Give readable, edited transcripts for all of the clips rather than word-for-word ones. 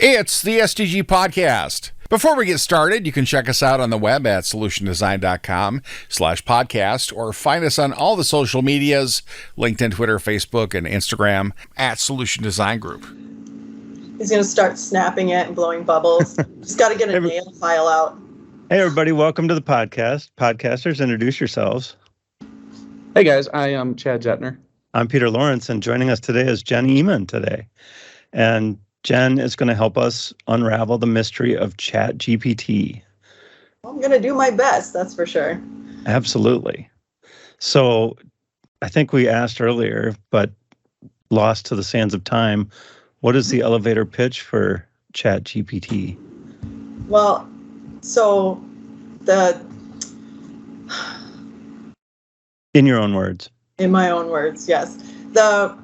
It's the SDG Podcast. Before we get started, you can check us out on the web at solutiondesign.com/podcast or find us on all the social medias, LinkedIn, Twitter, Facebook, and Instagram at Solution Design Group. He's going to start snapping it and blowing bubbles. Just got to get a nail file out. Hey, everybody. Welcome to the podcast. Podcasters, introduce yourselves. Hey, guys. I am Chad Jetner. I'm Peter Lawrence, and joining us today is Jen Eman today. And Jen is going to help us unravel the mystery of Chat GPT. I'm going to do my best, that's for sure. Absolutely. So I think we asked earlier, but lost to the sands of time, what is the elevator pitch for Chat GPT? Well, so In your own words. In my own words, yes. The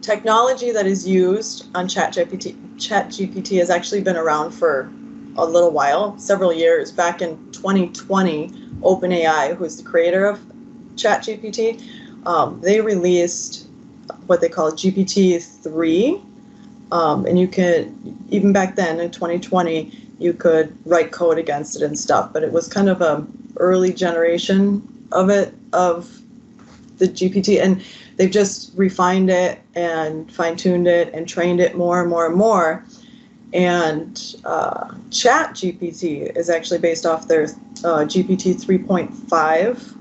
technology that is used on Chat GPT has actually been around for a little while, several years. Back in 2020, OpenAI, who's the creator of Chat GPT, they released what they call GPT-3. And you could, even back then in 2020, you could write code against it and stuff, but it was kind of a early generation of it, of the GPT, and they've just refined it and fine-tuned it and trained it more and more and more. And Chat GPT is actually based off their GPT 3.5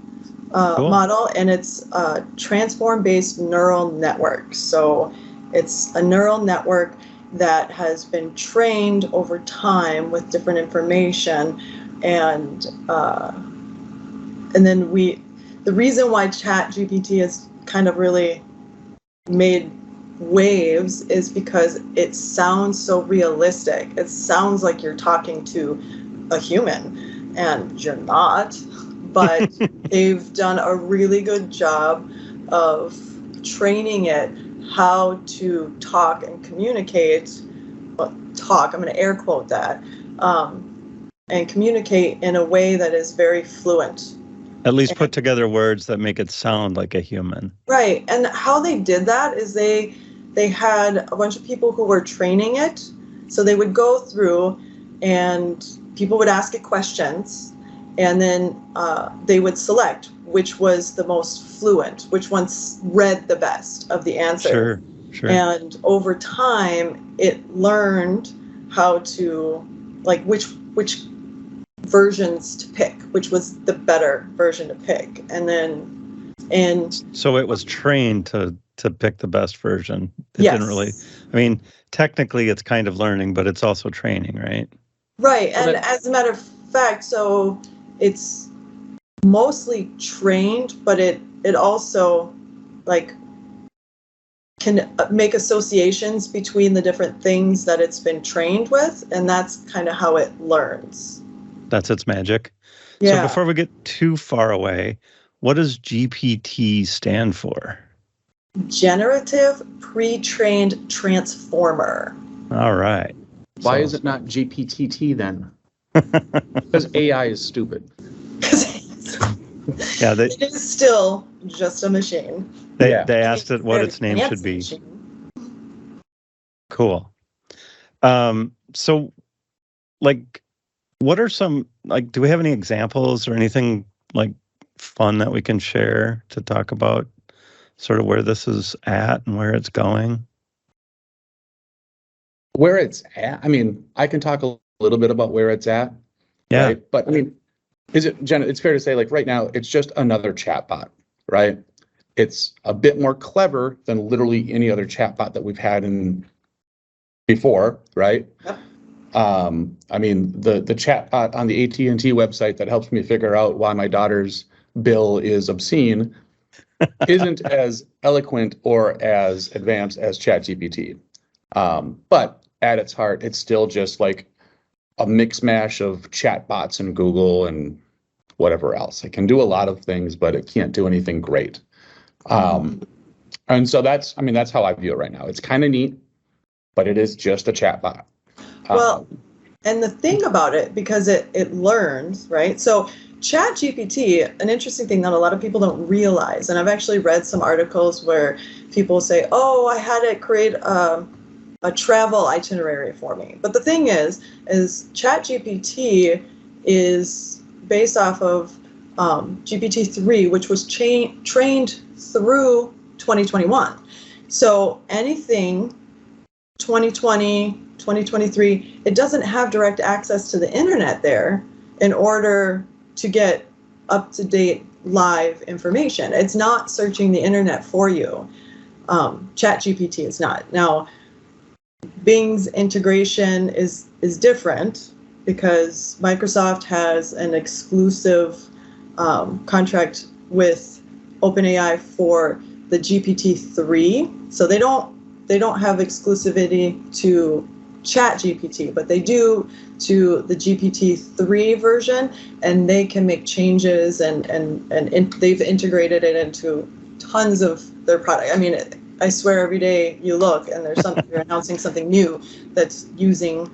Cool. model, and it's a transform-based neural network. So it's a neural network that has been trained over time with different information, and then the reason why Chat GPT has kind of really made waves is because it sounds so realistic. It sounds like you're talking to a human, and you're not. But they've done a really good job of training it how to talk and communicate. Well, talk, I'm going to air quote that, and communicate in a way that is very fluent. At least put together words that make it sound like a human. Right. And how they did that is they had a bunch of people who were training it. So they would go through and people would ask it questions, and then they would select which was the most fluent, which one read the best of the answer. Sure. And over time, it learned how to, like, which versions to pick, which was the better version to pick. So it was trained to pick the best version. It yes. didn't really, I mean, technically it's kind of learning, but it's also training, right? Right. And as a matter of fact, so it's mostly trained, but it also like can make associations between the different things that it's been trained with, and that's kind of how it learns. That's its magic. Yeah. So before we get too far away, what does GPT stand for? Generative Pre-trained Transformer. All right. Why is it not GPTT then? Because AI is stupid. Yeah, it is still just a machine. They asked it what its name should be. Machine. Cool. So, like, what are some, like, do we have any examples or anything, like, fun that we can share to talk about sort of where this is at and where it's going? Where it's at, I mean, I can talk a little bit about where it's at. Yeah. Right? But, I mean, Jen, it's fair to say, like, right now, it's just another chatbot, right? It's a bit more clever than literally any other chatbot that we've had before, right? Yep. I mean, the chatbot on the AT&T website that helps me figure out why my daughter's bill is obscene isn't as eloquent or as advanced as ChatGPT. But at its heart, it's still just like a mix mash of chatbots and Google and whatever else. It can do a lot of things, but it can't do anything great. And so that's how I view it right now. It's kind of neat, but it is just a chatbot. Well, and the thing about it, because it learns, right? So Chat GPT, an interesting thing that a lot of people don't realize, and I've actually read some articles where people say, oh, I had it create a travel itinerary for me. But the thing is Chat GPT is based off of GPT-3, which was trained through 2021. So anything 2020, 2023, it doesn't have direct access to the internet there in order to get up-to-date live information. It's not searching the internet for you. Chat GPT is not. Now, Bing's integration is different because Microsoft has an exclusive contract with OpenAI for the GPT-3. So they don't have exclusivity to Chat GPT, but they do to the GPT-3 version, and they can make changes and they've integrated it into tons of their product. I mean, I swear every day you look and there's something, they're announcing something new that's using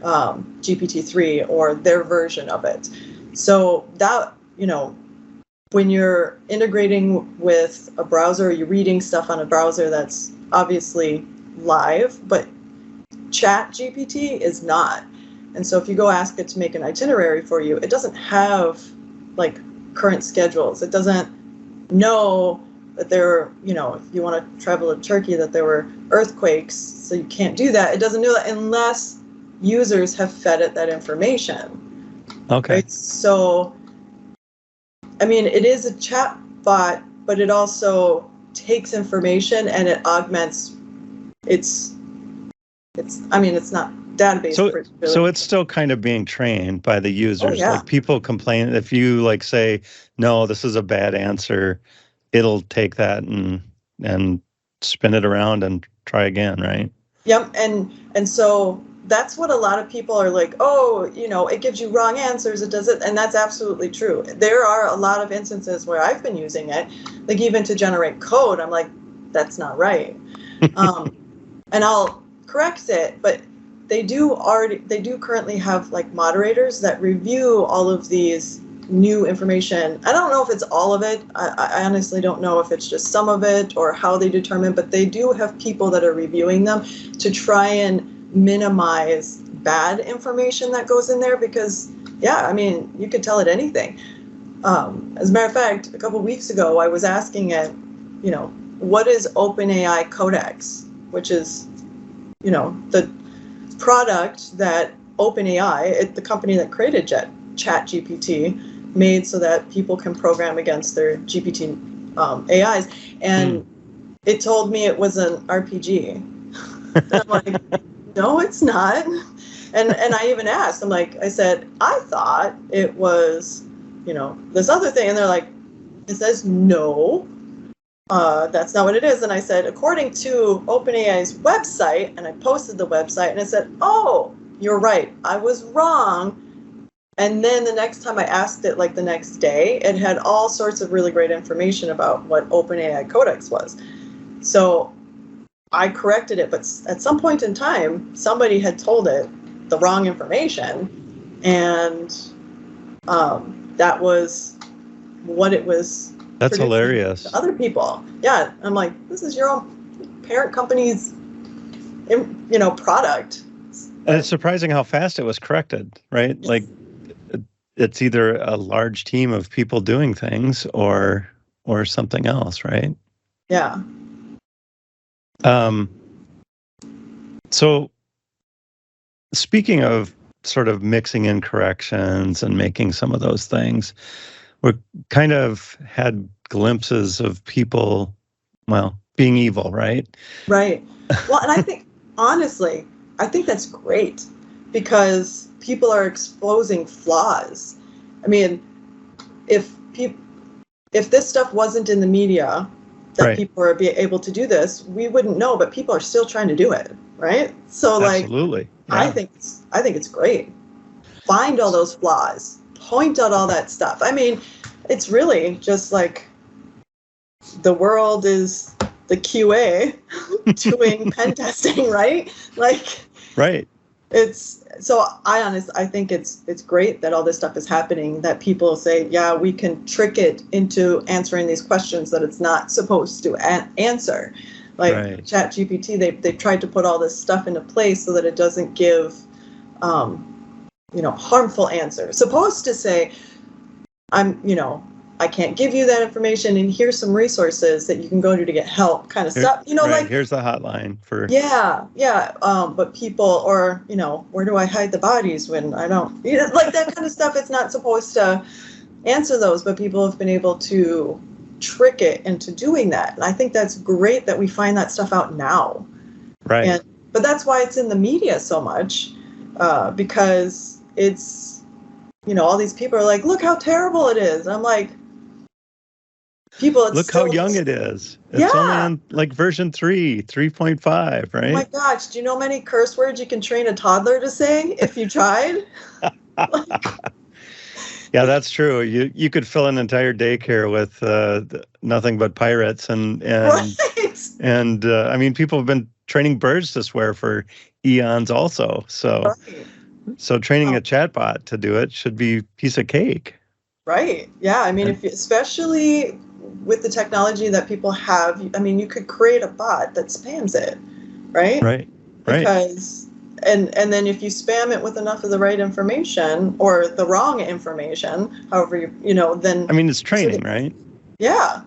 GPT-3 or their version of it. So that, when you're integrating with a browser, you're reading stuff on a browser that's obviously live, but Chat GPT is not. And so if you go ask it to make an itinerary for you, it doesn't have like current schedules. It doesn't know that there, if you want to travel to Turkey, that there were earthquakes, so you can't do that. It doesn't know that unless users have fed it that information. Okay. Right? So, I mean, it is a chat bot, but it also takes information and it augments it's not database. So it's still kind of being trained by the users. Oh, yeah. Like people complain if you say, no, this is a bad answer, it'll take that and spin it around and try again, right? Yep. And so that's what a lot of people are like, oh, it gives you wrong answers. It does it. And that's absolutely true. There are a lot of instances where I've been using it, like even to generate code. I'm like, that's not right. And I'll correct it, but they do currently have like moderators that review all of these new information. I don't know if it's all of it. I honestly don't know if it's just some of it or how they determine, but they do have people that are reviewing them to try and minimize bad information that goes in there because, yeah, I mean, you could tell it anything. As a matter of fact, a couple of weeks ago, I was asking it, what is OpenAI Codex, which is, the product that OpenAI, the company that created Chat GPT, made so that people can program against their GPT AIs. And it told me it was an RPG. And I'm like, no, it's not. And I even asked, I said, I thought it was, this other thing. And they're like, it says no. That's not what it is. And I said, according to OpenAI's website, and I posted the website, and it said, oh, you're right, I was wrong. And then the next time I asked it, like the next day, it had all sorts of really great information about what OpenAI Codex was. So I corrected it, but at some point in time, somebody had told it the wrong information, and that was what it was. That's hilarious. To other people. Yeah. I'm like, this is your own parent company's, product. And it's surprising how fast it was corrected, right? Yes. Like it's either a large team of people doing things or something else, right? Yeah. So speaking of sort of mixing in corrections and making some of those things, we kind of had glimpses of people, being evil, right? Right. Well, and I think, honestly, that's great because people are exposing flaws. I mean, if this stuff wasn't in the media, that right. people are able to do this, we wouldn't know, but people are still trying to do it, right? So absolutely. Yeah. I think it's great. Find all those flaws, point out all that stuff. I mean, it's really just like the world is the QA doing pen testing, right? Right. It's so I think it's great that all this stuff is happening, that people say, yeah, we can trick it into answering these questions that it's not supposed to answer. Like Right. Chat GPT, they've tried to put all this stuff into place so that it doesn't give, harmful answers. Supposed to say, I can't give you that information, and here's some resources that you can go to get help, kind of stuff. Right. Like, Here's the hotline for. yeah. But people, or, where do I hide the bodies when I don't, like that kind of stuff. It's not supposed to answer those, but people have been able to trick it into doing that. And I think that's great that we find that stuff out now. Right. But that's why it's in the media so much, because it's, all these people are like, look how terrible it is. I'm like, look how young it is. It's Yeah. only on like version 3.5, right? Oh my gosh, do you know how many curse words you can train a toddler to say if you tried? Yeah, that's true. You could fill an entire daycare with nothing but pirates Right. I mean, people have been training birds to swear for eons also. So Right. so training a chatbot to do it should be a piece of cake. Right. Yeah. I mean, especially with the technology that people have, you could create a bot that spams it, right? Right. Because and then if you spam it with enough of the right information or the wrong information, however then I mean, it's training, right? Yeah.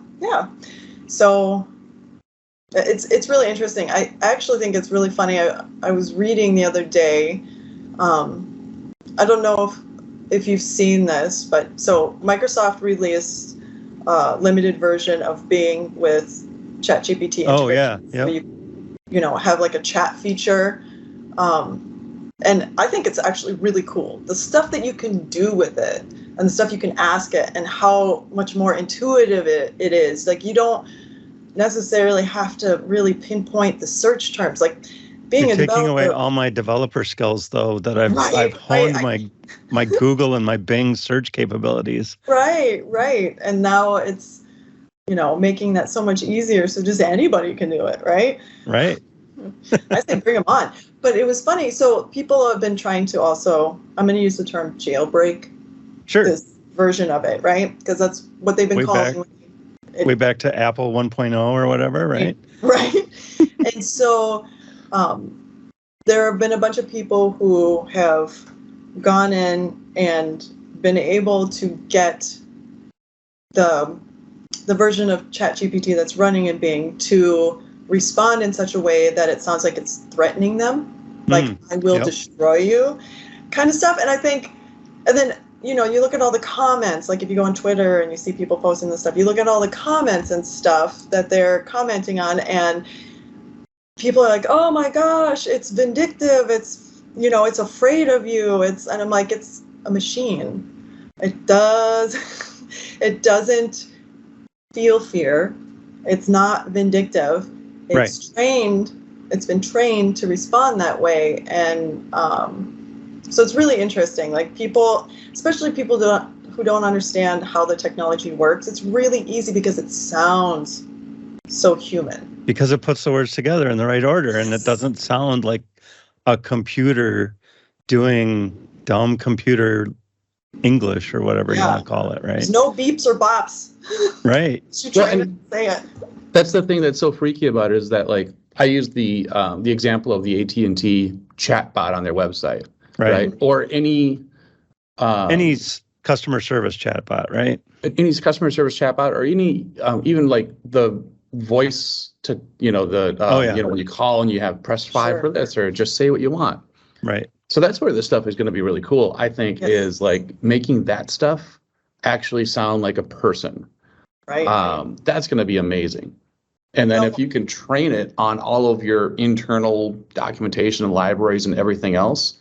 So it's really interesting. I actually think it's really funny. I was reading the other day. I don't know if you've seen this, but so Microsoft released a limited version of Bing with ChatGPT. Oh yeah, yeah. Where you have like a chat feature, and I think it's actually really cool. The stuff that you can do with it, and the stuff you can ask it, and how much more intuitive it is. Like you don't necessarily have to really pinpoint the search terms. Like being You're a taking away developer, all my developer skills, though, that I've Right, honed right. my Google and my Bing search capabilities. Right. And now it's, making that so much easier. So just anybody can do it, right? Right. I say bring them on. But it was funny. So people have been trying to also, I'm going to use the term jailbreak Sure. this version of it, right? Because that's what they've been calling way back to Apple 1.0 or whatever, right? Right. And so there have been a bunch of people who have gone in and been able to get the version of ChatGPT that's running in Bing to respond in such a way that it sounds like it's threatening them, like I will destroy you, kind of stuff. And I think, and then you look at all the comments, like if you go on Twitter and you see people posting this stuff, you look at all the comments and stuff that they're commenting on, and people are like, oh my gosh, it's vindictive, it's it's afraid of you, and I'm like, it's a machine. It doesn't feel fear. It's not vindictive. It's been trained to respond that way. And so it's really interesting. Like people, especially people who don't understand how the technology works, it's really easy because it sounds so human. Because it puts the words together in the right order, and it doesn't sound like a computer doing dumb computer English or whatever you want to call it, right? There's no beeps or bops. Right. You're trying to say it. That's the thing that's so freaky about it, is that like I use the example of the AT&T chat bot on their website, right? Or any customer service chatbot, right? Any customer service chatbot, or any even like the voice to when you call and you have press 5 for this, or just say what you want. Right. So that's where this stuff is going to be really cool, I think, is like making that stuff actually sound like a person. Right. That's going to be amazing. And then if you can train it on all of your internal documentation and libraries and everything else,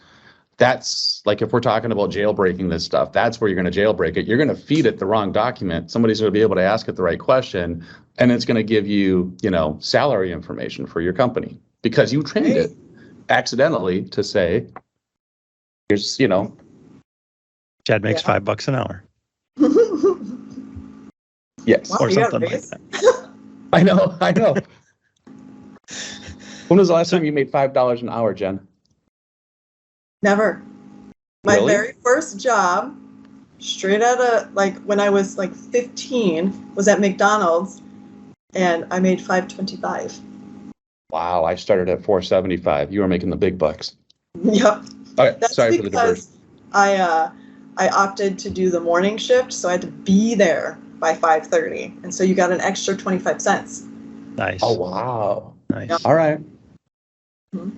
that's like, if we're talking about jailbreaking this stuff, that's where you're going to jailbreak it. You're going to feed it the wrong document. Somebody's going to be able to ask it the right question, and it's going to give you, salary information for your company because you trained it accidentally to say, here's, Chad makes $5 an hour. Yes. Wow, or something like that. I know. When was the last time you made $5 an hour, Jen? Never. My Really? very first job, straight out of when I was 15, was at McDonald's, and I made $5.25. Wow, I started at 475. You were making the big bucks. Yep. Okay, That's sorry for the diversion. because I opted to do the morning shift, so I had to be there by 5:30, and so you got an extra 25 cents. Nice. Oh, wow. Nice. All right. Mhm.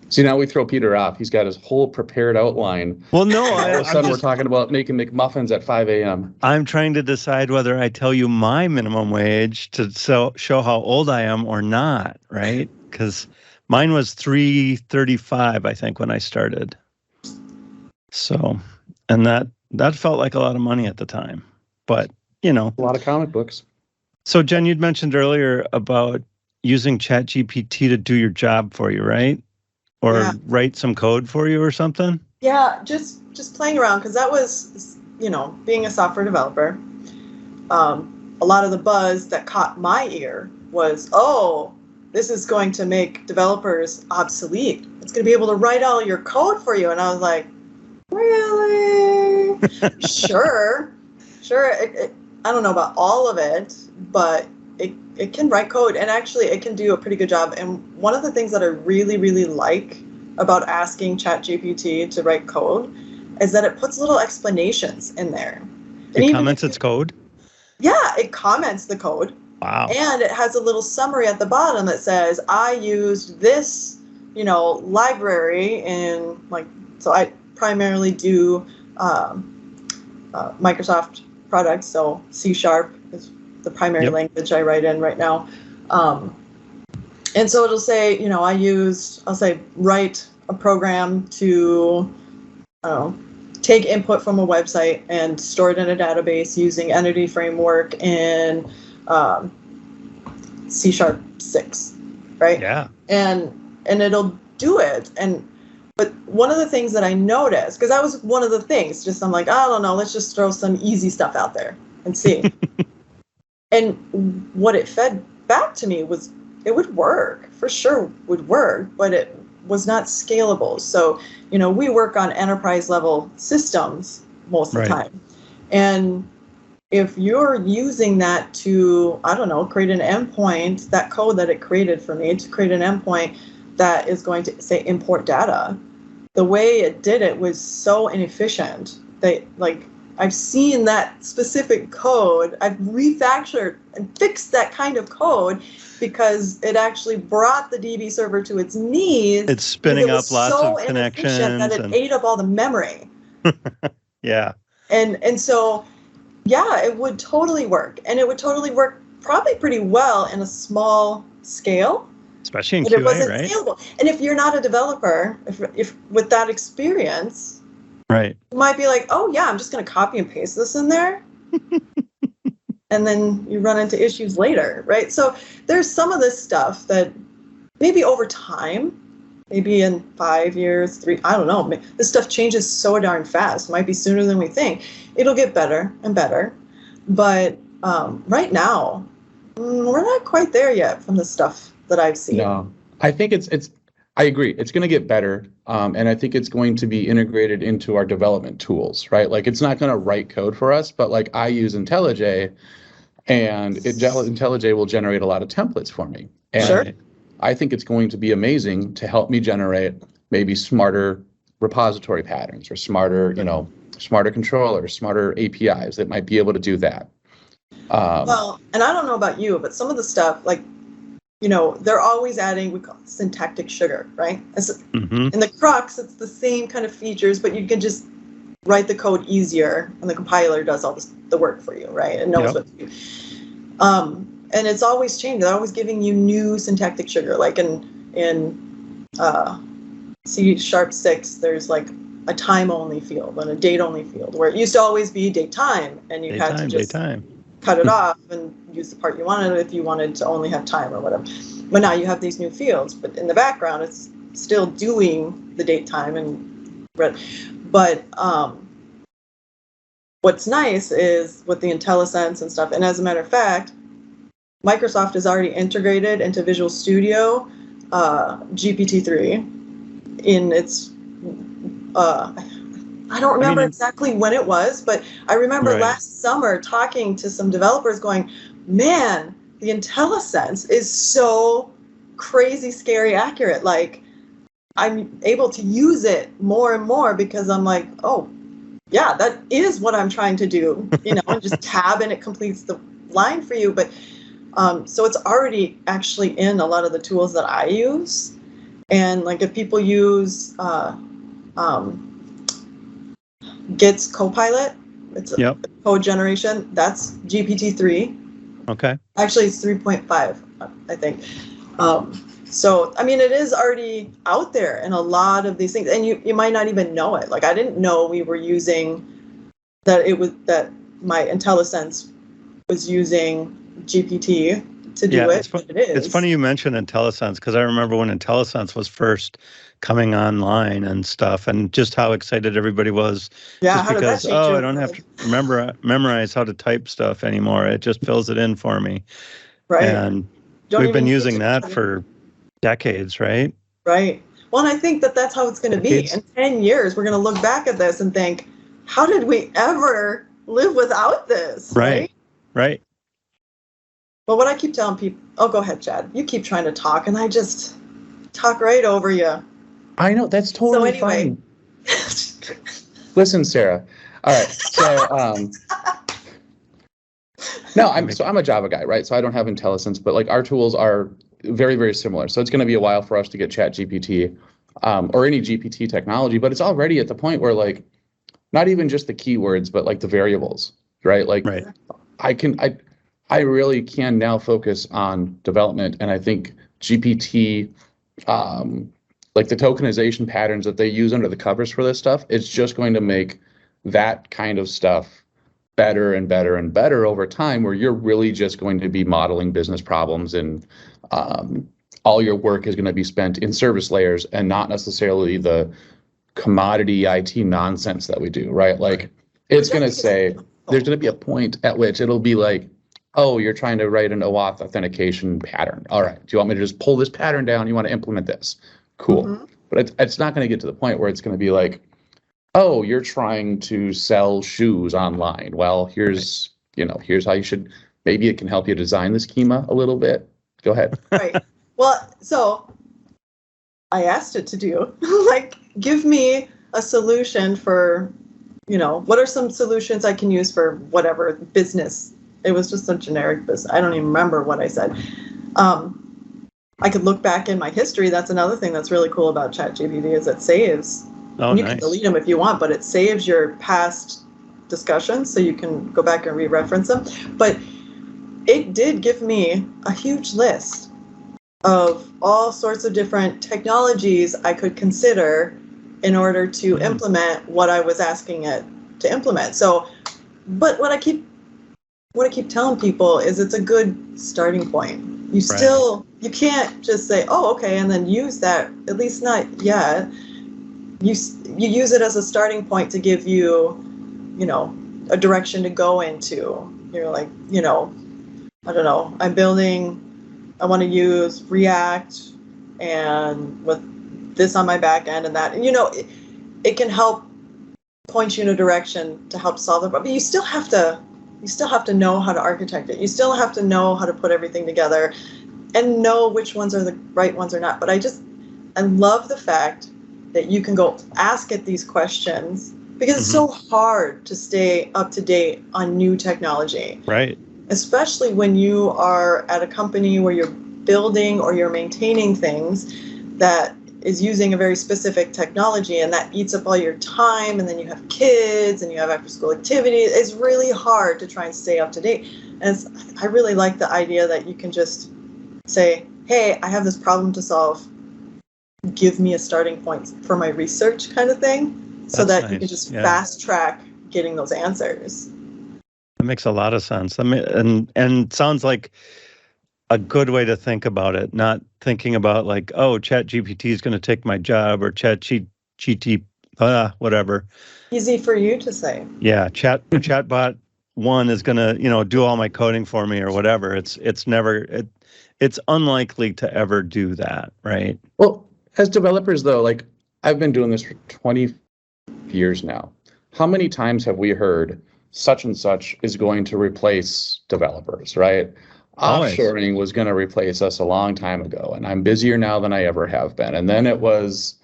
See, now we throw Peter off. He's got his whole prepared outline. Well, no, All of a sudden, we're just, talking about making McMuffins at 5 a.m. I'm trying to decide whether I tell you my minimum wage to show how old I am or not, right? Because mine was $3.35, I think, when I started. So, and that felt like a lot of money at the time. But, you know. A lot of comic books. So, Jen, you'd mentioned earlier about using Chat GPT to do your job for you, right? Or Yeah. write some code for you or something? Yeah, just playing around, because that was, being a software developer. A lot of the buzz that caught my ear was, oh, this is going to make developers obsolete. It's going to be able to write all your code for you. And I was like, really? Sure. I don't know about all of it, but it can write code, and actually it can do a pretty good job. And one of the things that I really, really like about asking ChatGPT to write code is that it puts little explanations in there. It comments its code? Yeah, it comments the code. Wow. And it has a little summary at the bottom that says, I used this, library so I primarily do Microsoft products, so C# is the primary language I write in right now. And so it'll say, I'll say, write a program to, take input from a website and store it in a database using Entity Framework in C#6, right? Yeah. And it'll do it. But one of the things that I noticed, because that was one of the things, I'm like, I don't know, let's just throw some easy stuff out there and see. And what it fed back to me was it would work, for sure would work, but it was not scalable. So, we work on enterprise level systems most of the time. And if you're using that to, I don't know, create an endpoint, that code that it created for me to create an endpoint that is going to say import data, the way it did it was so inefficient that, I've seen that specific code, I've refactored and fixed that kind of code because it actually brought the DB server to its knees. It's spinning up lots of connections. That it ate up all the memory. Yeah. And so, yeah, it would totally work. And it would totally work probably pretty well in a small scale. Especially in QA, it wasn't right? Scalable. And if you're not a developer, if with that experience, right, you might be like, oh yeah, I'm just going to copy and paste this in there. And then you run into issues later, right? So there's some of this stuff that maybe over time, maybe in 5 years, 3, I don't know, this stuff changes so darn fast. It might be sooner than we think. It'll get better and better. But right now, we're not quite there yet from the stuff that I've seen. No, I think I agree. It's going to get better. And I think it's going to be integrated into our development tools, right? Like, it's not going to write code for us, but like, I use IntelliJ, and IntelliJ will generate a lot of templates for me. And sure. I think it's going to be amazing to help me generate maybe smarter repository patterns, or smarter controllers, smarter APIs that might be able to do that. Well, and I don't know about you, but some of the stuff, they're always adding, we call it syntactic sugar, right? In the crux, it's the same kind of features, but you can just write the code easier, and the compiler does all the work for you, right? It knows what to do. And it's always changing. They're always giving you new syntactic sugar. Like in C#6, there's like a time-only field and a date-only field, where it used to always be date time, and you had to just cut it off and use the part you wanted if you wanted to only have time or whatever. But now you have these new fields, but in the background, it's still doing the date time but what's nice is with the IntelliSense and stuff, and as a matter of fact, Microsoft has already integrated into Visual Studio GPT-3 in its, I don't remember exactly when it was, but I remember last summer talking to some developers going, man, the IntelliSense is so crazy, scary accurate. Like, I'm able to use it more and more because I'm like, oh, yeah, that is what I'm trying to do, and just tab and it completes the line for you. But so it's already actually in a lot of the tools that I use. And like if people use Git's Copilot, it's a code generation, that's GPT-3. Okay. Actually, it's 3.5, I think. So, I mean, it is already out there in a lot of these things, and you might not even know it. Like, I didn't know we were using that my IntelliSense was using GPT to do it. It's funny you mentioned IntelliSense, because I remember when IntelliSense was first coming online and stuff, and just how excited everybody was. Yeah, just because, I don't have to memorize how to type stuff anymore. It just fills it in for me. Right. And we've been using that for decades, right? Right. Well, and I think that's how it's going to be. In 10 years, we're going to look back at this and think, how did we ever live without this? Right. But what I keep telling people, go ahead, Chad. You keep trying to talk, and I just talk right over you. I know, that's totally fine. Listen, Sarah. All right. So, no, I'm a Java guy, right? So I don't have IntelliSense, but like our tools are very, very similar. So it's going to be a while for us to get Chat GPT or any GPT technology, but it's already at the point where like not even just the keywords, but like the variables, right? Like I really can now focus on development, and I think GPT, like the tokenization patterns that they use under the covers for this stuff, it's just going to make that kind of stuff better and better and better over time, where you're really just going to be modeling business problems, and all your work is going to be spent in service layers and not necessarily the commodity IT nonsense that we do, right? Like it's going to say, there's going to be a point at which it'll be like, oh, you're trying to write an OAuth authentication pattern. All right, do you want me to just pull this pattern down? You want to implement this? Cool. Mm-hmm. But it's not going to get to the point where it's going to be like, oh, you're trying to sell shoes online. Well, here's how you should, maybe it can help you design the schema a little bit. Go ahead. Right. Well, so I asked it to do, like, give me a solution for, what are some solutions I can use for whatever business. It was just a generic business. I don't even remember what I said. I could look back in my history. That's another thing that's really cool about ChatGPT is it saves. Oh, you can delete them if you want, but it saves your past discussions so you can go back and re-reference them. But it did give me a huge list of all sorts of different technologies I could consider in order to implement what I was asking it to implement. So, but what I keep telling people is it's a good starting point. You can't just say, oh, okay, and then use that, at least not yet. You use it as a starting point to give you, a direction to go into. You're like, I don't know, I want to use React and with this on my back end and that. And, it can help point you in a direction to help solve the problem. But you still have to know how to architect it. You still have to know how to put everything together and know which ones are the right ones or not. But I love the fact that you can go ask it these questions because it's so hard to stay up to date on new technology. Right. Especially when you are at a company where you're building or you're maintaining things that is using a very specific technology, and that eats up all your time, and then you have kids and you have after school activities. It's really hard to try and stay up to date. And I really like the idea that you can just say, hey, I have this problem to solve. Give me a starting point for my research kind of thing, so that you can just fast track getting those answers. That makes a lot of sense. And sounds like a good way to think about it, not thinking about like, oh, Chat GPT is going to take my job, or Chat GPT, whatever. Easy for you to say. Yeah, Chatbot 1 is going to, do all my coding for me or whatever. It's unlikely to ever do that, right? Well, as developers though, like I've been doing this for 20 years now. How many times have we heard such and such is going to replace developers, right? Always. offshoring was going to replace us a long time ago, and I'm busier now than I ever have been. And then it was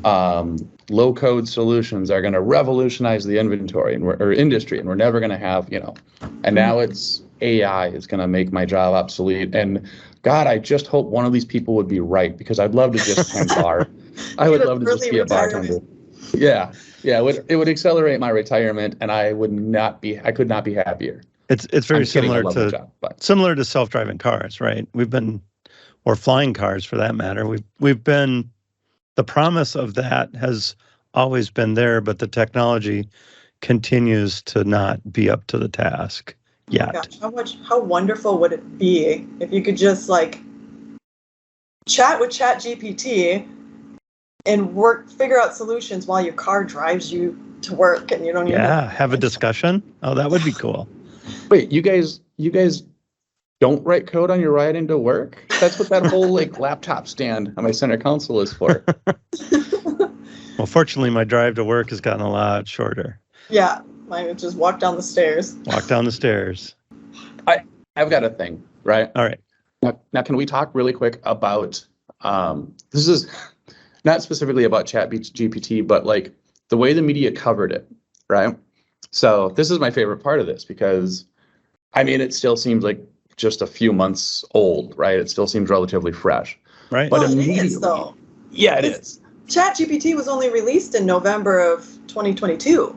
low code solutions are going to revolutionize the inventory or industry, and we're never going to have, and now it's AI is going to make my job obsolete. And God, I just hope one of these people would be right, because I'd love to just tend bar. I would love to just be a bartender. Yeah. It would accelerate my retirement, and I could not be happier. It's very similar similar to self-driving cars, right? Or flying cars for that matter. The promise of that has always been there, but the technology continues to not be up to the task yet. Oh my gosh, how wonderful would it be if you could just chat with Chat GPT and figure out solutions while your car drives you to work, and you don't even have a discussion. Oh, that would be cool. Wait, you guys don't write code on your ride into work? That's what that whole laptop stand on my center console is for. Well, fortunately, my drive to work has gotten a lot shorter. Yeah, mine would just walk down the stairs. I've got a thing, right? All right. Now, can we talk really quick about this is not specifically about Chat GPT, but the way the media covered it, right? So this is my favorite part of this, because it still seems like just a few months old, right? It still seems relatively fresh. Right. But it immediately, is, though. Yeah, it is. Chat GPT was only released in November of 2022.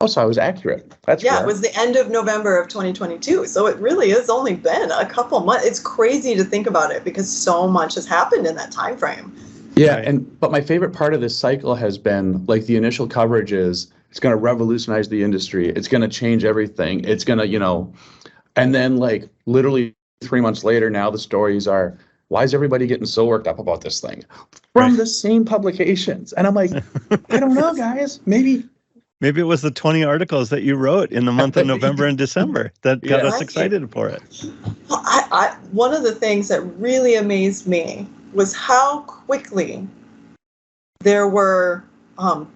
Oh, so I was accurate. That's rare. It was the end of November of 2022. So it really has only been a couple months. It's crazy to think about it, because so much has happened in that time frame. Yeah, but my favorite part of this cycle has been the initial coverage is it's going to revolutionize the industry. It's going to change everything. It's going to, and then literally 3 months later, now the stories are, why is everybody getting so worked up about this thing? From the same publications. And I'm like, I don't know, guys. Maybe it was the 20 articles that you wrote in the month of November and December that got us excited for it. Well, one of the things that really amazed me was how quickly there were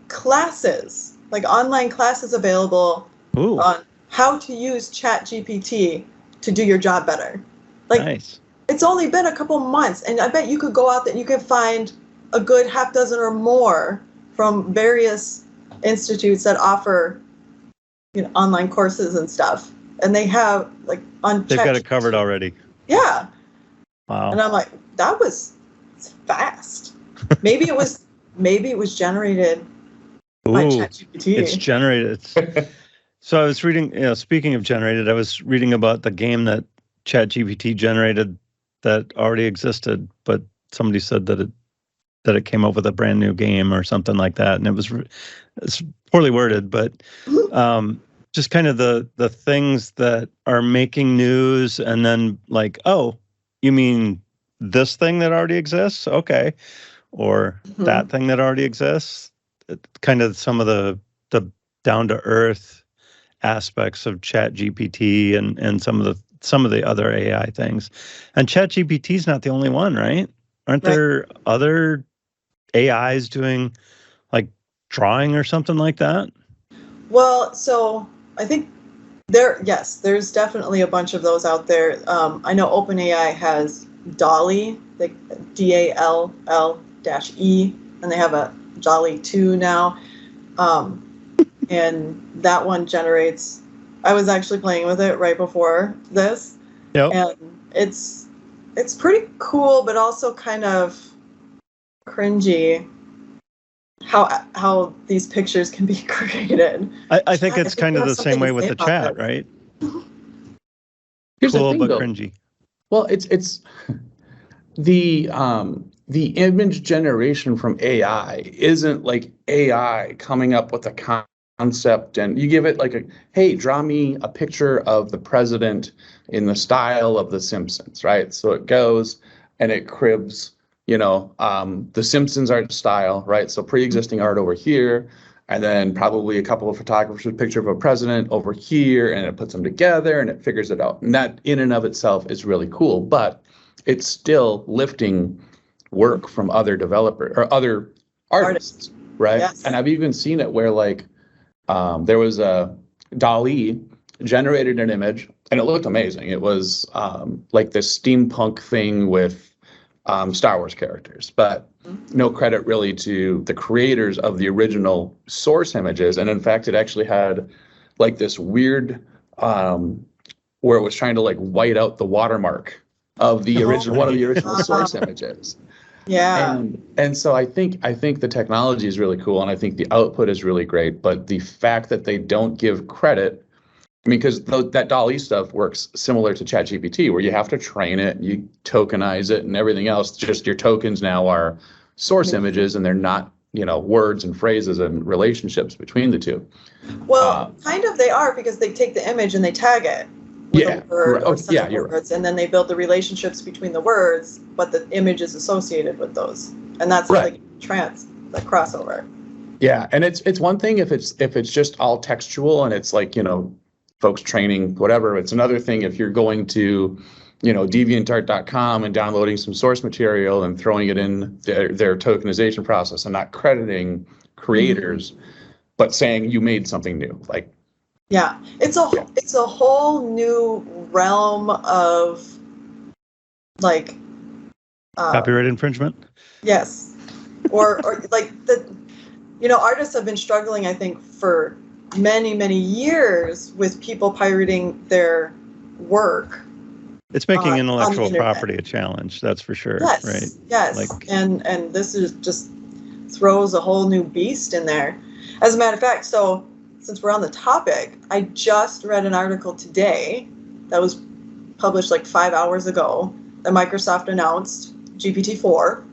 classes, online classes available on how to use Chat GPT to do your job better. Nice. It's only been a couple months, and I bet you could go out there and you could find a good half dozen or more from various institutes that offer online courses and stuff, and they have they've got it covered already. Yeah. Wow. And I'm like, that was fast. Maybe it was generated by ChatGPT. It's generated. So I was reading, speaking of generated, I was reading about the game that ChatGPT generated that already existed, but somebody said that it came up with a brand new game or something like that, and it's poorly worded, but just kind of the things that are making news, and then oh, you mean this thing that already exists? Okay. Or that thing that already exists. Kind of some of the down to earth aspects of Chat GPT and some of the other AI things. And Chat GPT is not the only one, right? Aren't there other AIs doing drawing or something like that? Well, so I think there's definitely a bunch of those out there. I know OpenAI has DALL-E, DALL-E, and they have a DALL-E 2 now. And that one generates, I was actually playing with it right before this. Yep. And it's pretty cool, but also kind of cringy how these pictures can be created. I think it's kind of the same way with the chat, right? Here's cool, the thing, but though. Cringy. Well, it's the image generation from AI isn't AI coming up with a concept, and you give it hey, draw me a picture of the president in the style of The Simpsons, right? So it goes and it cribs, the Simpsons art style, right? So pre-existing art over here, and then probably a couple of photographers with a picture of a president over here, and it puts them together and it figures it out. And that in and of itself is really cool, but it's still lifting work from other developers or other artists, right? Yes. And I've even seen it where there was a DALL-E generated an image, and it looked amazing. It was like this steampunk thing with Star Wars characters, but no credit really to the creators of the original source images. And in fact, it actually had like this weird where it was trying to like white out the watermark of the original one of the original source images. Yeah. And so I think the technology is really cool, and I think the output is really great. But the fact that they don't give credit, I mean, because that DALL-E stuff works similar to Chat GPT, where you have to train it, you tokenize it, and everything else. Just your tokens now are source images, and they're not, words and phrases and relationships between the two. Well, kind of they are, because they take the image and they tag it with a word or set of words, and then they build the relationships between the words, but the image is associated with those, and that's like the crossover. Yeah, and it's one thing if it's just all textual and it's like folks training whatever. It's another thing if you're going to deviantart.com and downloading some source material and throwing it in their tokenization process and not crediting creators, but saying you made something new. Like, yeah, it's a whole new realm of like copyright infringement. Yes, or like artists have been struggling, I think, for many years with people pirating their work. It's making intellectual property a challenge, that's for sure. Yes, right? Yes, and this is just throws a whole new beast in there. As a matter of fact, so since we're on the topic, I just read an article today that was published like 5 hours ago that Microsoft announced GPT-4,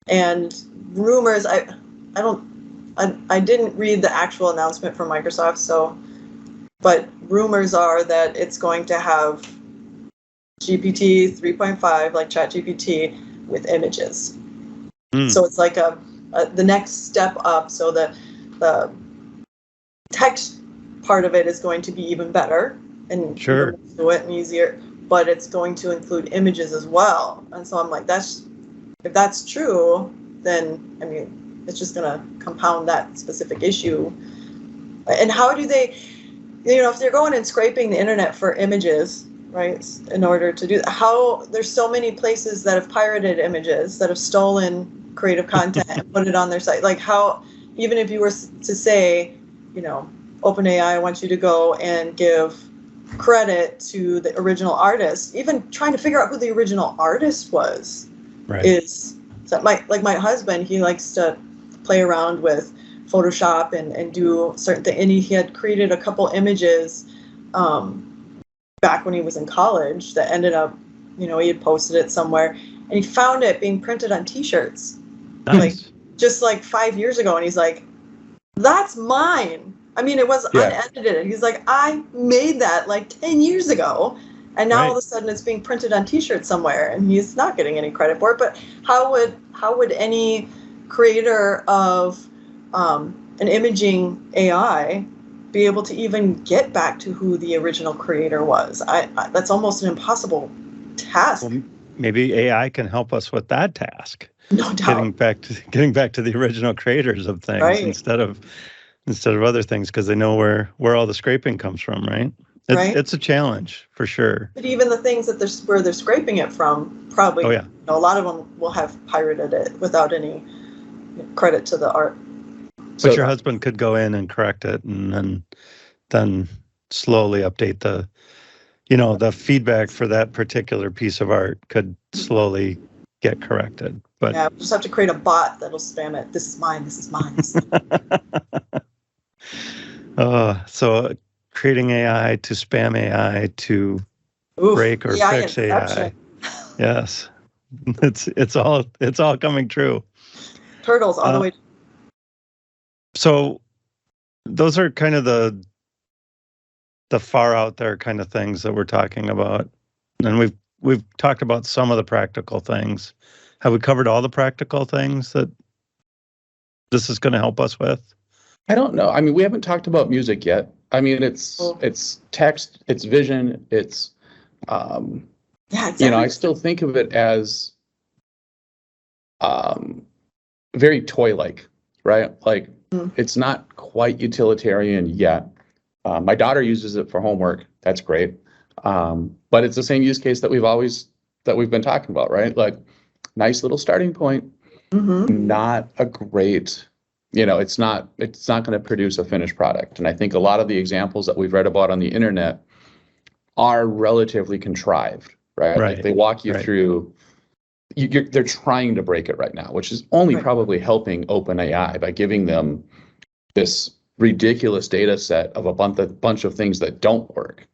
and rumors. I didn't read the actual announcement from Microsoft, but rumors are that it's going to have GPT 3.5, like Chat GPT, with images. So it's like the next step up. So the text part of it is going to be even better and do it and easier, but it's going to include images as well. And so I'm like, if that's true, then I mean, it's just going to compound that specific issue. And how do they, if they're going and scraping the internet for images, right, in order to do that, how there's so many places that have pirated images, that have stolen creative content and put it on their site. Like, how, even if you were to say, OpenAI wants you to go and give credit to the original artist, even trying to figure out who the original artist was, is, so my husband, he likes to play around with Photoshop and do certain things. And he had created a couple images back when he was in college that ended up, he had posted it somewhere, and he found it being printed on T-shirts, just like 5 years ago. And he's like, that's mine. I mean, it was unedited. He's like, I made that like 10 years ago. And now all of a sudden it's being printed on T-shirts somewhere, and he's not getting any credit for it. But how would any creator of an imaging AI be able to even get back to who the original creator was? That's almost an impossible task. Well, maybe AI can help us with that task. No doubt. Getting back to the original creators of things instead of other things, because they know where all the scraping comes from, right? It's a challenge for sure. But even the things that they're scraping it from, probably, a lot of them will have pirated it without any credit to the art. But your husband could go in and correct it, and then slowly update the feedback for that particular piece of art could slowly get corrected. But yeah, we'll just have to create a bot that'll spam it. This is mine. This is mine. This is mine. So creating AI to spam AI to break or fix AI. Yes, it's all coming true. Turtles all the way. So those are kind of the far out there kind of things that we're talking about, and we've talked about some of the practical things. Have we covered all the practical things that this is going to help us with? I don't know. I mean, we haven't talked about music yet. I mean, it's text, it's vision, it's I still think of it as very toy-like, right? Like, it's not quite utilitarian yet. My daughter uses it for homework. That's great. But it's the same use case that we've been talking about, right? Like, nice little starting point, not a great, it's not going to produce a finished product. And I think a lot of the examples that we've read about on the internet are relatively contrived, right? Like they walk you through. They're trying to break it right now, which is only probably helping OpenAI by giving them this ridiculous data set of a bunch of things that don't work.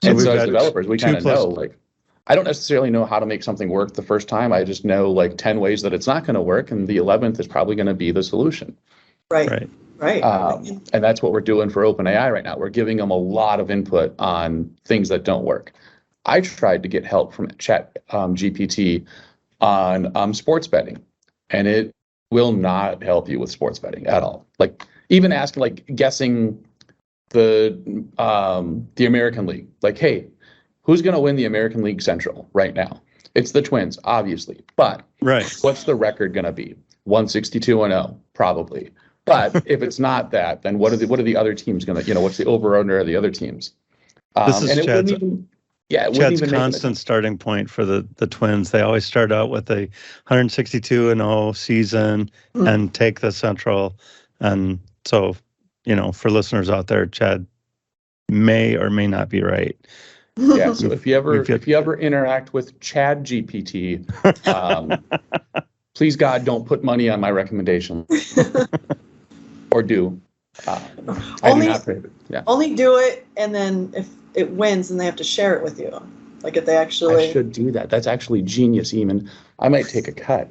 So and so as developers, we kind of know, like, I don't necessarily know how to make something work the first time. I just know like 10 ways that it's not going to work, and the 11th is probably going to be the solution. Right. And that's what we're doing for OpenAI right now. We're giving them a lot of input on things that don't work. I tried to get help from Chat GPT on sports betting, and it will not help you with sports betting at all. Like, even asking, like, guessing the American League, like, hey, who's going to win the American League Central right now? It's the Twins, obviously, but what's the record going to be? 162-0, probably. But if it's not that, then what are the other teams going to, what's the over/under of the other teams? This is Chad's constant starting point for the Twins. They always start out with a 162-0 season and take the Central. And so, for listeners out there, Chad may or may not be right. Yeah. So if you ever interact with Chat GPT, please God, don't put money on my recommendation, or do. Only do it, and then if it wins, and they have to share it with you. Like, if they actually... I should do that. That's actually genius, Eamon. I might take a cut.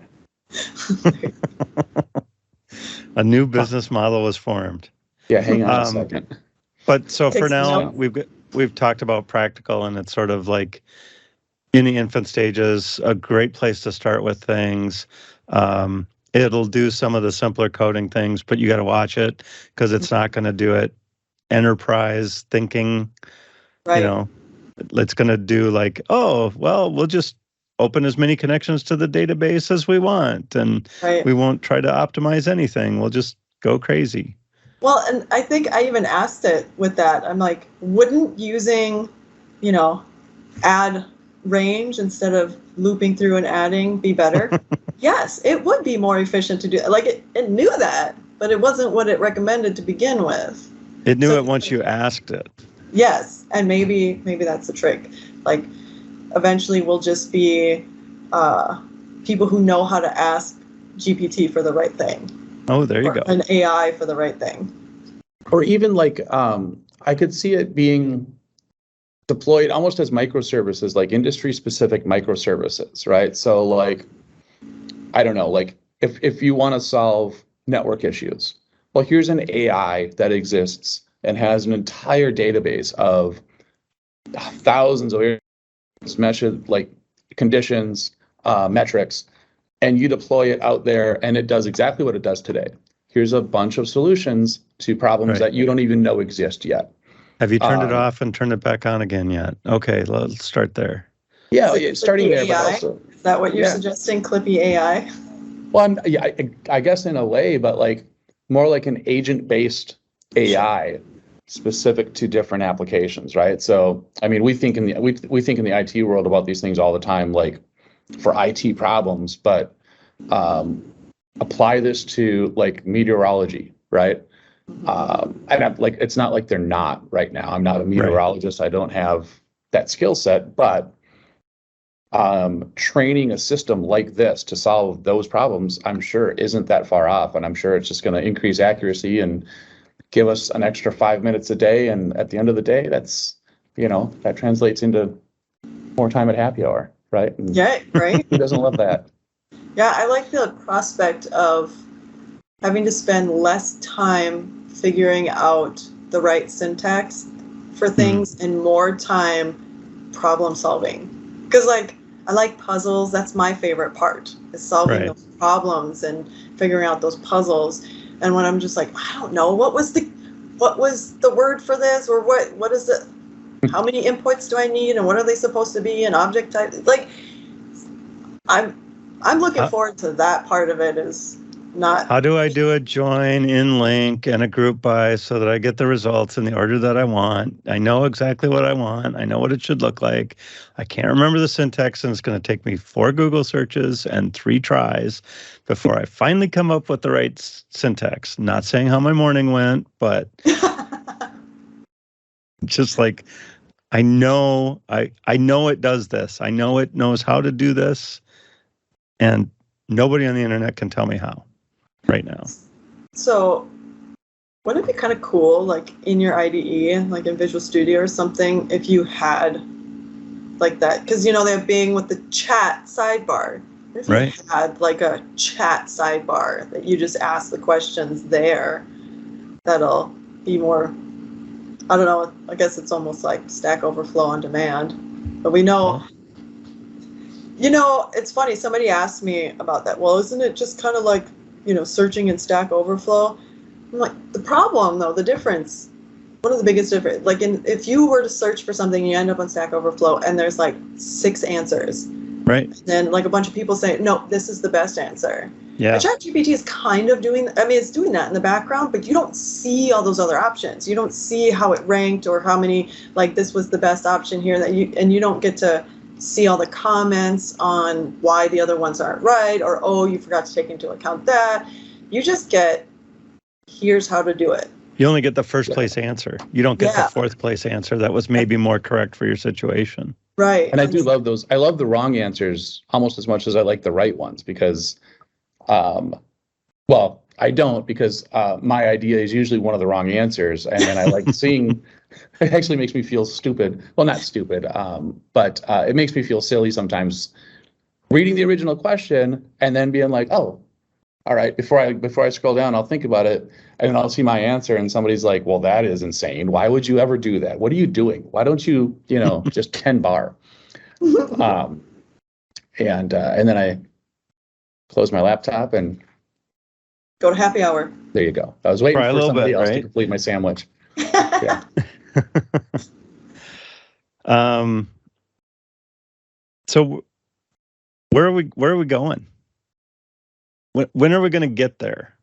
A new business model was formed. Yeah, hang on a second. But so for now, we've talked about practical, and it's sort of like in the infant stages, a great place to start with things. It'll do some of the simpler coding things, but you got to watch it because it's not going to do it enterprise thinking. It's going to do like, we'll just open as many connections to the database as we want, and we won't try to optimize anything. We'll just go crazy. Well, and I think I even asked it with that. I'm like, wouldn't using, add range instead of looping through and adding be better? Yes, it would be more efficient to do. Like, it knew that, but it wasn't what it recommended to begin with. It knew it once you asked it. Yes, and maybe that's the trick. Like, eventually we'll just be people who know how to ask GPT for the right thing. Oh, there you go. An AI for the right thing. Or even like, I could see it being deployed almost as microservices, like industry-specific microservices, right? So like, I don't know, like if you want to solve network issues, well, here's an AI that exists and has an entire database of thousands of measured like conditions, metrics, and you deploy it out there, and it does exactly what it does today. Here's a bunch of solutions to problems that you don't even know exist yet. Have you turned it off and turned it back on again yet? Okay, let's start there. Yeah, starting there, but also... Is that what you're suggesting, Clippy AI? Well, I guess in a way, but like more like an agent-based AI specific to different applications, right? So, I mean, we think in the IT world about these things all the time, like for IT problems, but apply this to like meteorology, right? And I'm like, it's not like they're not right now. I'm not a meteorologist. I don't have that skill set, but training a system like this to solve those problems, I'm sure isn't that far off. And I'm sure it's just going to increase accuracy and give us an extra 5 minutes a day. And at the end of the day, that's, that translates into more time at happy hour, right? And right. Who doesn't love that? Yeah, I like the prospect of having to spend less time figuring out the right syntax for things and more time problem solving. Because I like puzzles. That's my favorite part, is solving those problems and figuring out those puzzles. And when I'm just like, I don't know, what was the word for this, or what is it? How many inputs do I need, and what are they supposed to be, and object type? Like, I'm looking forward to that part of it. Is not. How do I do a join in link and a group by so that I get the results in the order that I want? I know exactly what I want. I know what it should look like. I can't remember the syntax, and it's going to take me 4 Google searches and 3 tries before I finally come up with the right syntax. Not saying how my morning went, but just like I know it does this. I know it knows how to do this, and nobody on the internet can tell me how right now. So wouldn't it be kind of cool, like in your IDE, like in Visual Studio or something, if you had like that? Because, they're being with the chat sidebar. If you had like a chat sidebar that you just ask the questions there, that'll be more, I don't know, I guess it's almost like Stack Overflow on demand. But we know, it's funny, somebody asked me about that. Well, isn't it just kind of like, searching in Stack Overflow? I'm like, the problem, though, the difference, one of the biggest difference, like if you were to search for something, you end up on Stack Overflow, and there's like 6 answers. Right. And then like a bunch of people say, no, this is the best answer. Yeah. Chat GPT is kind of doing, it's doing that in the background, but you don't see all those other options. You don't see how it ranked or how many, like this was the best option here and you don't get to see all the comments on why the other ones aren't right, or, oh, you forgot to take into account that. You just get, here's how to do it. You only get the first place answer. You don't get the 4th place answer that was maybe more correct for your situation. Right. And I do love those. I love the wrong answers almost as much as I like the right ones because, well, I don't, because my idea is usually one of the wrong answers. And then I like seeing, it actually makes me feel stupid. Well, not stupid, but it makes me feel silly sometimes reading the original question and then being like, oh, all right, before I scroll down, I'll think about it and then I'll see my answer. And somebody's like, well, that is insane. Why would you ever do that? What are you doing? Why don't you, just 10 bar? And then I close my laptop and go to happy hour. There you go. I was waiting for somebody else to complete my sandwich. Yeah. So where are we going? When are we going to get there?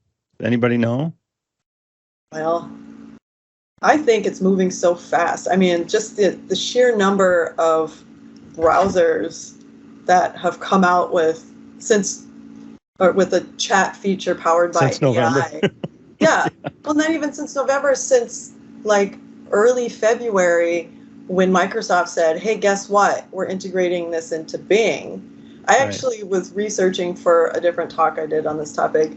Anybody know? Well, I think it's moving so fast. I mean, just the sheer number of browsers that have come out with with a chat feature powered by since November. AI. Yeah. Well, not even since November, since like early February when Microsoft said, hey, guess what? We're integrating this into Bing. I actually was researching for a different talk I did on this topic.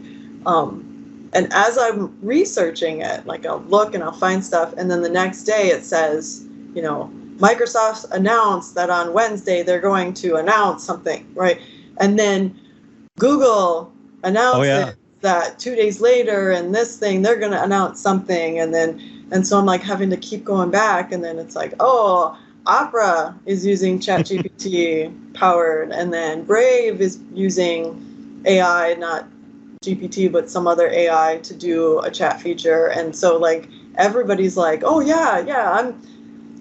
And as I'm researching it, like I'll look and I'll find stuff. And then the next day it says, Microsoft announced that on Wednesday they're going to announce something, right? And then Google announced that 2 days later, and this thing, they're going to announce something. And so I'm like having to keep going back. And then it's like, oh, Opera is using Chat GPT powered. And then Brave is using AI, not GPT, but some other AI to do a chat feature. And so like everybody's like, oh yeah,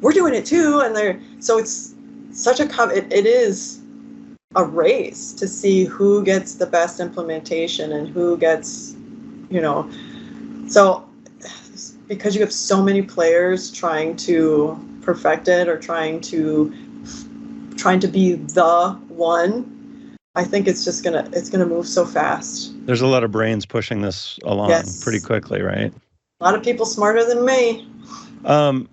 we're doing it too. And so it's such it is a race to see who gets the best implementation and who gets, so because you have so many players trying to perfect it or trying to be the one, I think it's gonna move so fast. There's a lot of brains pushing this along pretty quickly, right? A lot of people smarter than me. I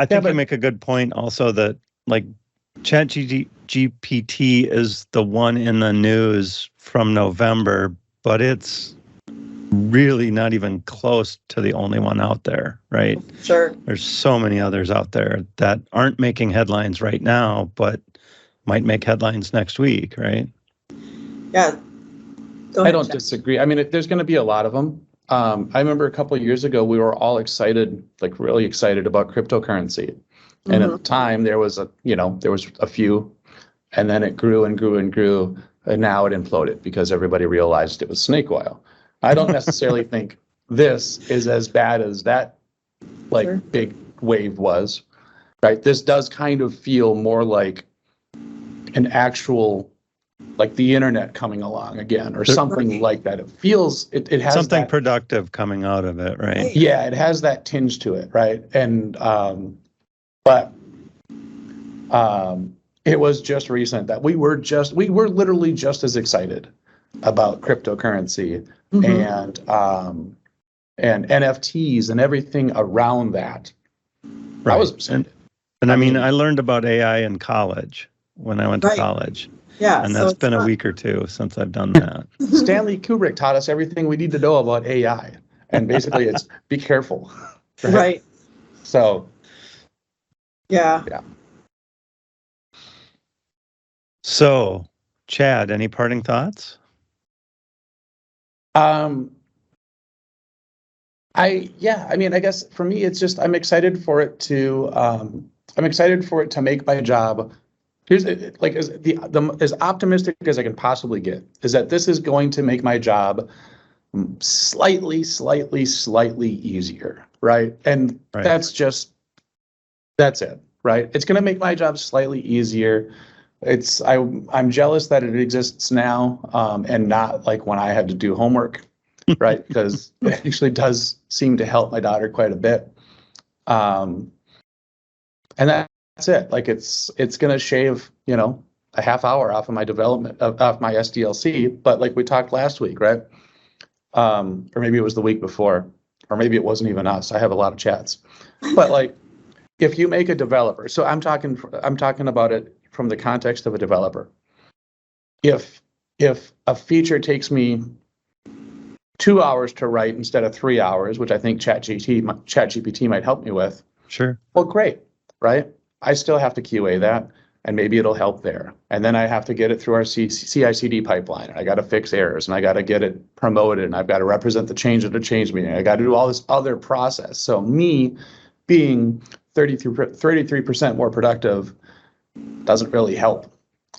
think you make a good point also that like Chat GPT is the one in the news from November, but it's really not even close to the only one out there, right? Sure. There's so many others out there that aren't making headlines right now, but might make headlines next week, right? Yeah. I don't disagree. I mean, there's going to be a lot of them. I remember a couple of years ago, we were all excited, like really excited about cryptocurrency. And at the time there was a few, and then it grew and grew and grew. And now it imploded because everybody realized it was snake oil. I don't necessarily think this is as bad as that big wave was, right? This does kind of feel more like an actual like the internet coming along again, or something like that. It feels it has something that, productive coming out of it, right? yeah, it has that tinge to it, right? And but it was just recent that we were literally just as excited about cryptocurrency and NFTs and everything around that. Right. I was excited. And I mean, I learned about AI in college when I went to college. Yeah. And so that's been a week or two since I've done that. Stanley Kubrick taught us everything we need to know about AI. And basically it's be careful. Right. So yeah. So, Chad, any parting thoughts? I guess for me, it's just, I'm excited for it to make my job. Here's like as optimistic as I can possibly get is that this is going to make my job slightly easier, right? And that's it, right? It's going to make my job slightly easier. I'm jealous that it exists now, and not like when I had to do homework, right? Because it actually does seem to help my daughter quite a bit. And that's it. Like it's going to shave, a half hour off of my development off my SDLC. But like we talked last week, right? Or maybe it was the week before, or maybe it wasn't even us. I have a lot of chats, but like if you make a developer, so I'm talking about it from the context of a developer. If a feature takes me 2 hours to write instead of 3 hours, which I think ChatGPT might help me with. Sure. Well, great, right? I still have to QA that, and maybe it'll help there. And then I have to get it through our CI/CD pipeline, and I got to fix errors, and I got to get it promoted, and I've got to represent the change at a change meeting. I got to do all this other process. So me being 33% more productive doesn't really help.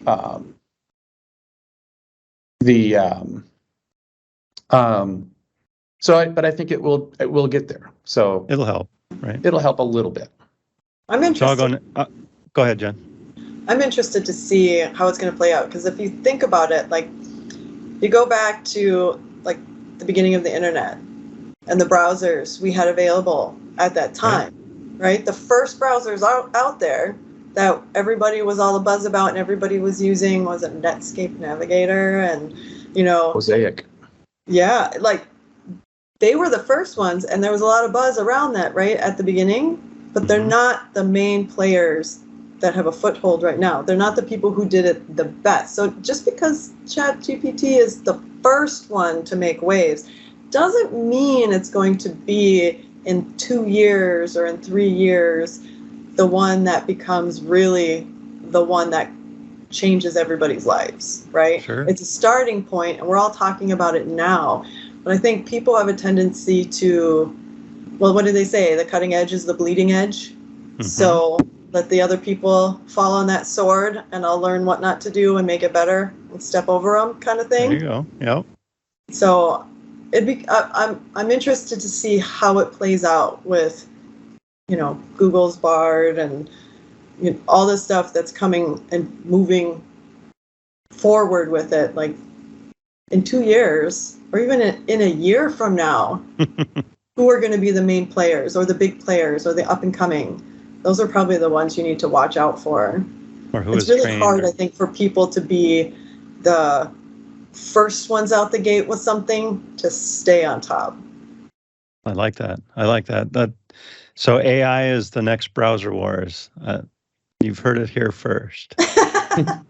But I think it will get there. So it'll help, right? It'll help a little bit. I'm interested. Go ahead, Jen. I'm interested to see how it's going to play out, because if you think about it, like you go back to like the beginning of the internet and the browsers we had available at that time, right? The first browsers out there that everybody was all a buzz about and everybody was using was a Netscape Navigator and, Mosaic. Yeah, like they were the first ones, and there was a lot of buzz around that, right, at the beginning, but they're not the main players that have a foothold right now. They're not the people who did it the best. So just because ChatGPT is the first one to make waves doesn't mean it's going to be in 2 years or in 3 years the one that becomes really the one that changes everybody's lives, right? Sure. It's a starting point, and we're all talking about it now. But I think people have a tendency to, well, what do they say? The cutting edge is the bleeding edge. So let the other people fall on that sword, and I'll learn what not to do and make it better and step over them, kind of thing. There you go. Yep. So I'm interested to see how it plays out with, Google's Bard and all this stuff that's coming and moving forward with it. Like in 2 years, or even in a year from now, who are going to be the main players or the big players or the up and coming? Those are probably the ones you need to watch out for. Or who it's is really trained hard, I think, for people to be the first ones out the gate with something to stay on top. I like that. So AI is the next browser wars. You've heard it here first. I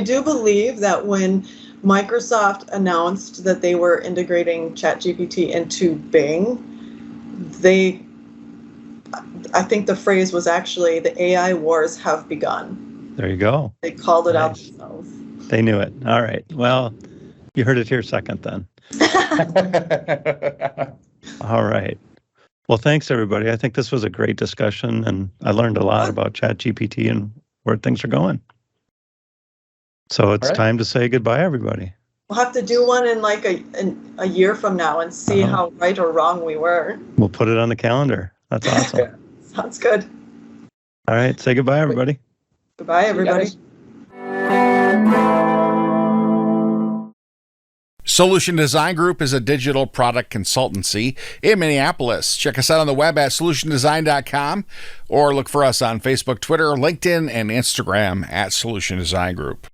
do believe that when Microsoft announced that they were integrating ChatGPT into Bing, I think the phrase was actually the AI wars have begun. There you go. They called it out themselves. They knew it. All right. Well, you heard it here second then. All right. Well, thanks, everybody. I think this was a great discussion, and I learned a lot about ChatGPT and where things are going. So it's time to say goodbye, everybody. We'll have to do one in like a year from now and see how right or wrong we were. We'll put it on the calendar. That's awesome. Sounds good. All right. Say goodbye, everybody. Goodbye, everybody. See you guys. Solution Design Group is a digital product consultancy in Minneapolis. Check us out on the web at solutiondesign.com or look for us on Facebook, Twitter, LinkedIn, and Instagram at Solution Design Group.